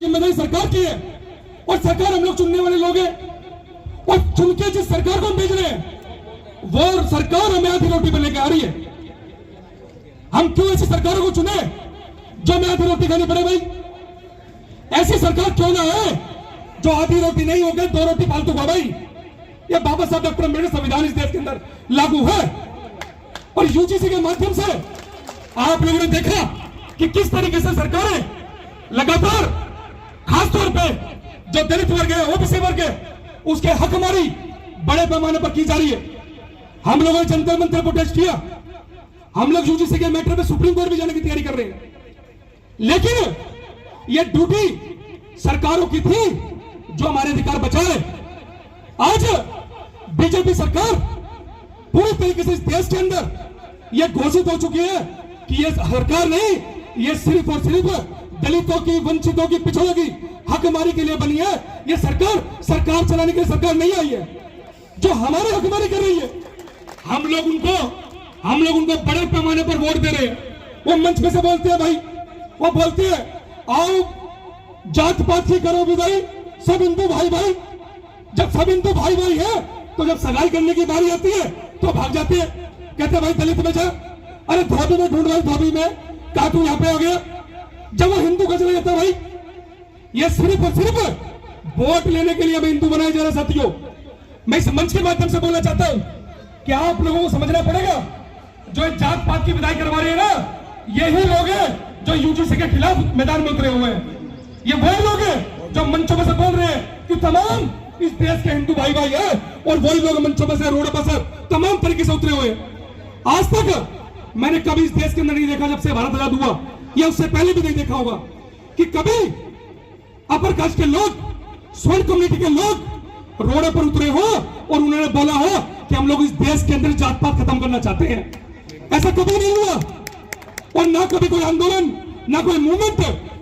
जिम्मेदारी सरकार की है और सरकार हम लोग चुनने वाले लोग हैं और चुन के जिस सरकार को हम भेज रहे हैं वो सरकार हमें आधी रोटी पर लेके आ रही है। हम क्यों ऐसी सरकारों को चुने जो हमें आधी रोटी खानी पड़े भाई? ऐसी सरकार क्यों ना है जो आधी रोटी नहीं हो गई 2 रोटी फालतू खा भाई। ये बाबा साहब डॉक्टर अम्बेडकर संविधान इस देश के अंदर लागू है और यूजीसी के माध्यम से आप लोगों ने देखा कि किस तरीके से सरकारें लगातार खासतौर पे जो दलित वर्ग है, ओबीसी वर्ग है, उसके हकमारी बड़े पैमाने पर की जा रही है। हम लोगों ने जंतर मंतर प्रोटेस्ट किया, हम लोग यूजीसी के मैटर पे सुप्रीम कोर्ट भी जाने की तैयारी कर रहे हैं, लेकिन ये ड्यूटी सरकारों की थी जो हमारे अधिकार बचाए। आज बीजेपी सरकार पूरी तरीके से इस देश के अंदर यह घोषित हो चुकी है कि यह सरकार नहीं, यह सिर्फ और सिर्फ दलितों की, वंचितों की, पिछड़ों की हकमारी के लिए बनी है। यह सरकार चलाने के लिए सरकार नहीं आई है जो हमारे हकमारी कर रही है। हम लोग उनको बड़े पैमाने पर वोट दे रहे हैं। वो मंच में से बोलते हैं भाई, वो बोलते हैं आओ जात पात की करो विदाई, सब हिंदू भाई भाई। जब सब हिंदू भाई भाई है तो जब सगाई करने की बारी आती है तो भाग जाते हैं, कहते भाई दलित में जा, अरे धोबी में ढूंढ रहा, धोबी में कहा तू यहां पे आ गया। जब वो हिंदू का चला जाता है भाई, ये सिर्फ और सिर्फ वोट लेने के लिए हमें हिंदू बनाया जा रहा है। साथियों, मैं इस मंच के माध्यम से बोलना चाहता हूं कि आप लोगों को समझना पड़ेगा, जो जात पात की विदाई करवा रहे हैं ना, यही लोग हैं जो यूजीसी के खिलाफ मैदान में उतरे हुए हैं। ये वही लोग हैं जो मंचों में से बोल रहे हैं कि तमाम इस देश के हिंदू भाई भाई है, और वही लोग मंचों में से, रोड पर से तमाम तरीके से उतरे हुए हैं। आज तक मैंने कभी इस देश के अंदर नहीं देखा, जब से भारत आजाद हुआ या उससे पहले भी नहीं देखा होगा, कि कभी अपर कास्ट के लोग, स्वर्ण कम्युनिटी के लोग रोड पर उतरे हो और उन्होंने बोला हो कि हम लोग इस देश के अंदर जात पात खत्म करना चाहते हैं। ऐसा कभी नहीं हुआ, और ना कभी कोई आंदोलन, ना कोई मूवमेंट,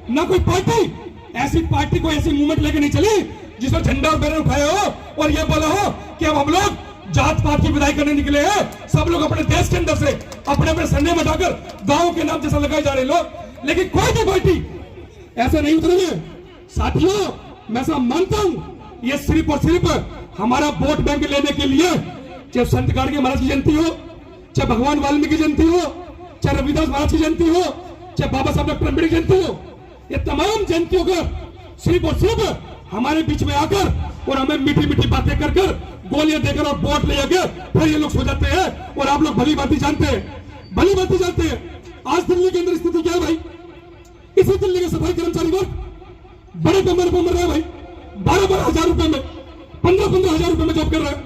ना कोई पार्टी, ऐसी पार्टी कोई ऐसी मूवमेंट लेके नहीं चली जिसमें झंडा और बैनर उठाया हो और ये बोला हो कि अब हम लोग जात पात की विदाई करने निकले हैं। सब लोग अपने देश के अंदर से अपने अपने सरनेम हटाकर गांव के नाम जैसा लगाए जा रहे लोग, लेकिन कोई भी पार्टी ऐसे नहीं उतरेंगे। साथियों, मैं सब मानता हूं, ये सिर्फ और सिर्फ हमारा वोट बैंक लेने के लिए, चाहे संत गाड़गे महाराज की जयंती हो, चाहे भगवान वाल्मीकि जयंती हो, चाहे रविदास महाराज की जयंती हो, चाहे बाबा साहब डॉक्टर अम्बेडकर जयंती हो, ये तमाम जयंतियों का सिर्फ और सिर्फ हमारे बीच में आकर और हमें मीठी मीठी बातें कर कर, गोलियां देकर और वोट ले आकर फिर ये लोग सो जाते हैं। और आप लोग भली बात जानते हैं, भली बात जानते हैं। आज दिल्ली के अंदर स्थिति क्या है भाई? इसी दिल्ली के सफाई कर्मचारी वर्ग बड़े पैमाने पर मर रहे हैं भाई, 12-12 हजार रुपए में, 15-15 हजार रुपए में जॉब कर रहे हैं।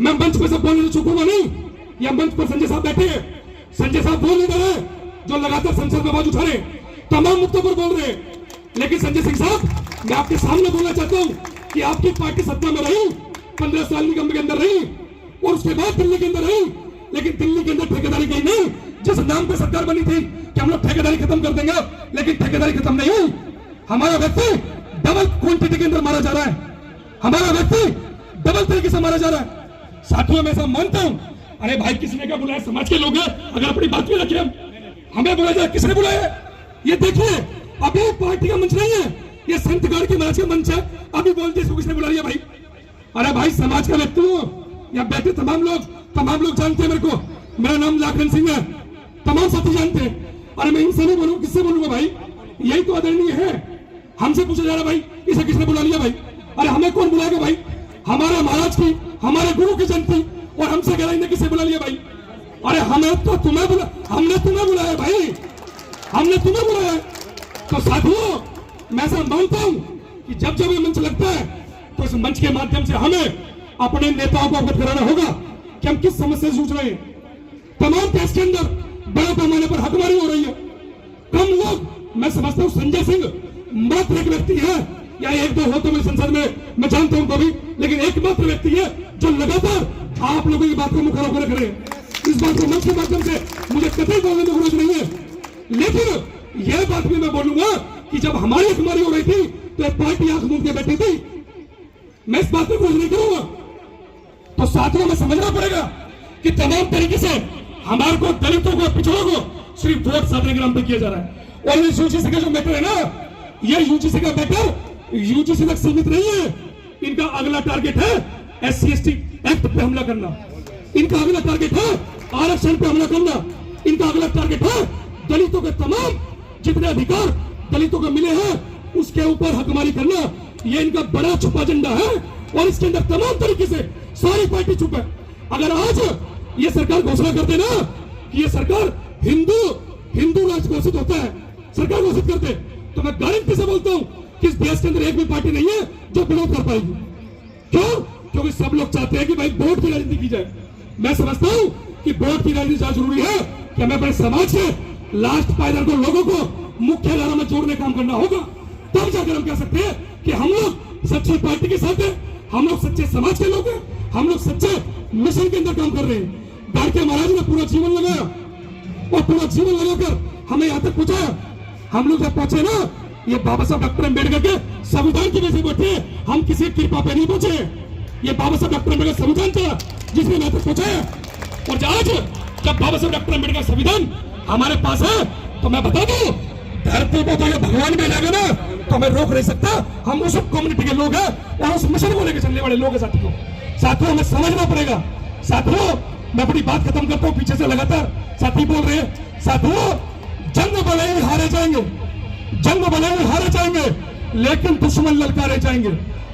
मैं मंच पर सब बोलने से चुकूंगा नहीं, या मंच पर संजय साहब बैठे हैं, संजय साहब बोल नहीं रहे, जो लगातार संसद में आवाज उठा रहे, तमाम मुद्दों पर बोल रहे हैं। लेकिन संजय सिंह साहब, मैं आपके सामने बोलना चाहता हूं कि आपकी पार्टी सत्ता में रही, 15 साल निगम के अंदर रही और उसके बाद दिल्ली के अंदर रही, लेकिन दिल्ली के अंदर ठेकेदारी कहीं नहीं। जिस नाम पे सरकार बनी थी कि हम लोग ठेकेदारी खत्म कर देंगे, लेकिन ठेकेदारी खत्म नहीं हुई। हमारा व्यक्ति डबल क्वांटिटी के अंदर मारा जा रहा है, हमारा व्यक्ति डबल तरीके से मारा जा रहा है। साथियों, मैं सब मानता हूं, अरे भाई किसने क्या बुलाया? समाज के लोग हैं, अगर अपनी बात में रखे, हमें बुलाया जाए, किसने बुलाया? ये देखिए, अभी पार्टी का मंच नहीं है, ये संत गाड़गे महाराज का मंच है। अभी बोलते इसको किसने बुला लिया भाई? अरे भाई, समाज का व्यक्ति हूं, या बैठे तमाम लोग जानते हैं मेरे को, मेरा नाम लाखन सिंह है, तमाम साथी जानते हैं। अरे मैं इनसे नहीं बोलूं, किससे बोलूंगा भाई? यही तो आदरणीय है। हमसे पूछा जा रहा भाई, इसे किसने बुला लिया भाई? अरे हमें कौन बुलाएगा भाई? हमारे महाराज की, हमारे गुरु की जयंती, और हमसे कह रहे हैं किसे बुला लिया भाई? अरे हमने तुम्हें बुलाया भाई, हमने तुम्हें बुलाया। तो साथियों, मैं सब मानता हूं कि जब जब ये मंच लगता है तो इस मंच के माध्यम से हमें अपने नेताओं को अवगत कराना होगा कि हम किस समस्या से जूझ रहे हैं। तमाम देश के अंदर बड़े पैमाने पर हकमारी हो रही है। कम लोग, मैं समझता हूं संजय सिंह मात्र एक व्यक्ति है, या एक दो हो तो मैं संसद में मैं जानता हूं कभी, लेकिन एकमात्र व्यक्ति है जो लगातार आप लोगों की बात को मुखर होकर रख रहे हैं। इस बात को मंच के माध्यम से मुझे कतई बोलने में विरोध नहीं है, लेकिन यह बात भी मैं बोलूंगा कि जब हमारी हकमारी हो रही थी तो एक पार्टी आंख मूंद के बैठी थी, मैं इस बात पर विरोध नहीं करूंगा। तो साथियों, में समझना पड़ेगा कि तमाम तरीके से हमारे को, दलितों को, पिछड़ों को सिर्फ वोट साधने के नाम पर किया जा रहा है। और इस यूजीसी का जो मैटर है ना, ये यूजीसी का मैटर यूजीसी तक सीमित नहीं है। इनका अगला टारगेट है SC/ST एक्ट पे हमला करना, इनका अगला टारगेट है आरक्षण पे हमला करना, इनका अगला टारगेट है दलितों के तमाम जितने अधिकार दलितों को मिले हैं उसके ऊपर हकमारी करना। ये इनका बड़ा छुपा एजेंडा है और इसके अंदर तमाम तरीके से सारी पार्टी चुप है। अगर आज ये सरकार घोषणा कर देना कि ये सरकार हिंदू राष्ट्र घोषित होता है, सरकार घोषित करते, तो मैं गारंटी से बोलता हूं कि इस देश के अंदर एक भी पार्टी नहीं है जो विरोध कर पाएगी। क्यों? क्योंकि सब लोग चाहते हैं कि भाई वोट की राजनीति की जाए। मैं समझता हूं कि वोट की राजनीति ज्यादा जरूरी है कि हमें अपने समाज के लास्ट पायदान को, लोगों को मुख्य धारा में जोड़ने काम करना होगा। तब जाकर हम कह सकते हैं कि हम लोग सच्ची पार्टी के साथ हैं, हम लोग सच्चे समाज के लोग हैं, हम लोग सच्चे मिशन के अंदर काम कर रहे हैं। गाड़के महाराज ने पूरा जीवन लगाया और पूरा जीवन लगाकर हमें यहाँ तक पहुंचाया। हम लोग जब पहुंचे ना, ये बाबा साहब डॉक्टर अम्बेडकर के संविधान की वजह से बैठे, हम किसी कृपा पे नहीं पहुंचे। ये बाबा साहब डॉक्टर अम्बेडकर संविधान था जिसने यहाँ तक पहुंचाया। और आज जब बाबा साहब डॉक्टर अम्बेडकर संविधान हमारे पास है तो मैं बता दूं, धरती पे तो भगवान भी लगेगा ना तो हमें रोक नहीं सकता। हम उस कम्युनिटी के लोग हैं और उस मिशन को लेकर चलने वाले लोग हैं। साथियों हमें समझना पड़ेगा। साथियों मैं अपनी बात खत्म करता हूं, पीछे से लगातार साथी बोल रहे हैं। साथियों जंग भले ही हारे जाएंगे, जंग भले ही हारे जाएंगे, लेकिन दुश्मन ललकारे जाएंगे।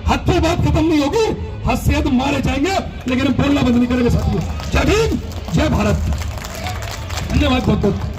हद की बात खत्म नहीं होगी, हद से हद मारे जाएंगे, लेकिन हम बोलना बंद नहीं करेंगे। साथियों जय भीम, जय भारत, धन्यवाद बहुत बहुत।